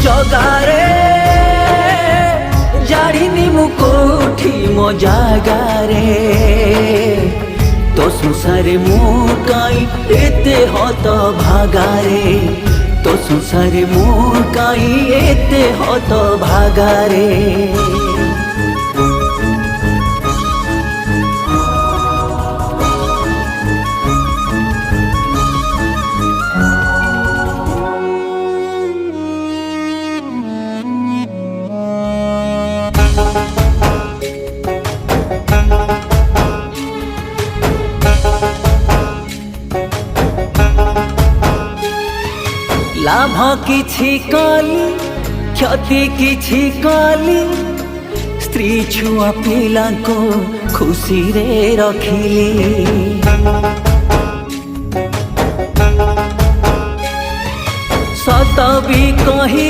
जगारे जाड़िनी मु कोठी मो जागारे तो संसारे मु काई एते हत भागारे तो संसारे मु काई एते हत भागारे लाभ किछि कली क्षति किछि कली स्त्री छुआ पिला को खुशी रे रखिली सत भी कही